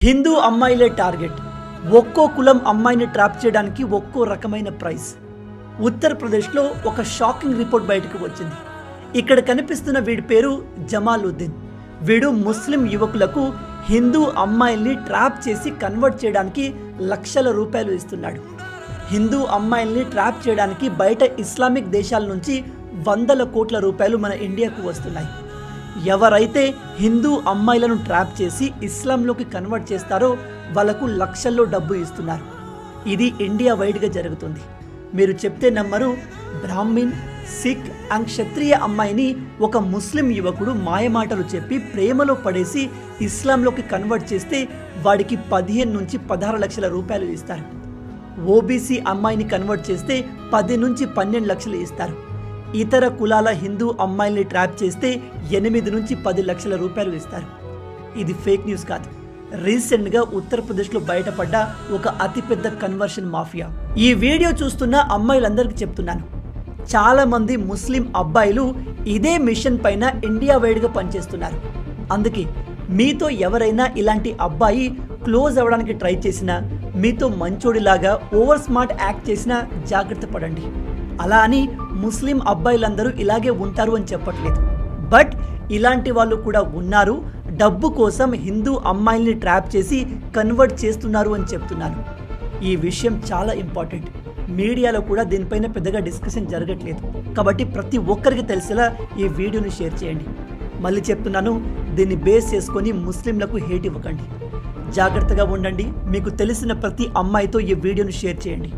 హిందూ అమ్మాయిలే టార్గెట్. ఒక్కో కులం అమ్మాయిని ట్రాప్ చేయడానికి ఒక్కో రకమైన ప్రైస్. ఉత్తరప్రదేశ్లో ఒక షాకింగ్ రిపోర్ట్ బయటకు వచ్చింది. ఇక్కడ కనిపిస్తున్న వీడి పేరు జమాలుద్దీన్. వీడు ముస్లిం యువకులకు హిందూ అమ్మాయిల్ని ట్రాప్ చేసి కన్వర్ట్ చేయడానికి లక్షల రూపాయలు ఇస్తున్నాడు. హిందూ అమ్మాయిల్ని ట్రాప్ చేయడానికి బయట ఇస్లామిక్ దేశాల నుంచి వందల కోట్ల రూపాయలు మన ఇండియాకు వస్తున్నాయి. ఎవరైతే హిందూ అమ్మాయిలను ట్రాప్ చేసి ఇస్లాంలోకి కన్వర్ట్ చేస్తారో వాళ్ళకు లక్షల్లో డబ్బు ఇస్తున్నారు. ఇది ఇండియా వైడ్గా జరుగుతుంది. మీరు చెప్తే నమ్మరు. బ్రాహ్మిన్, సిక్ అండ్ క్షత్రియ అమ్మాయిని ఒక ముస్లిం యువకుడు మాయమాటలు చెప్పి ప్రేమలో పడేసి ఇస్లాంలోకి కన్వర్ట్ చేస్తే వాడికి 15 నుంచి 16 లక్షల రూపాయలు ఇస్తారు. ఓబీసీ అమ్మాయిని కన్వర్ట్ చేస్తే 10 నుంచి 12 లక్షలు ఇస్తారు. ఇతర కులాల హిందూ అమ్మాయిల్ని ట్రాప్ చేస్తే 8 నుంచి 10 లక్షల రూపాయలు ఇస్తారు. ఇది ఫేక్ న్యూస్ కాదు. రీసెంట్గా ఉత్తరప్రదేశ్లో బయటపడ్డ ఒక అతిపెద్ద కన్వర్షన్ మాఫియా. ఈ వీడియో చూస్తున్న అమ్మాయిలందరికీ చెప్తున్నాను, చాలామంది ముస్లిం అబ్బాయిలు ఇదే మిషన్ పైన ఇండియా వైడ్గా పనిచేస్తున్నారు. అందుకే మీతో ఎవరైనా ఇలాంటి అబ్బాయి క్లోజ్ అవ్వడానికి ట్రై చేసినా, మీతో మంచోడిలాగా ఓవర్ స్మార్ట్ యాక్ట్ చేసినా జాగ్రత్త పడండి. అలా అని ముస్లిం అబ్బాయిలందరూ ఇలాగే ఉంటారు అని చెప్పట్లేదు. బట్ ఇలాంటి వాళ్ళు కూడా ఉన్నారు. డబ్బు కోసం హిందూ అమ్మాయిల్ని ట్రాప్ చేసి కన్వర్ట్ చేస్తున్నారు అని చెప్తున్నాను. ఈ విషయం చాలా ఇంపార్టెంట్. మీడియాలో కూడా దీనిపైన పెద్దగా డిస్కషన్ జరగట్లేదు. కాబట్టి ప్రతి ఒక్కరికి తెలిసేలా ఈ వీడియోని షేర్ చేయండి. మళ్ళీ చెప్తున్నాను, దీన్ని బేస్ చేసుకొని ముస్లింలకు హేట్ ఇవ్వకండి. జాగ్రత్తగా ఉండండి. మీకు తెలిసిన ప్రతి అమ్మాయితో ఈ వీడియోని షేర్ చేయండి.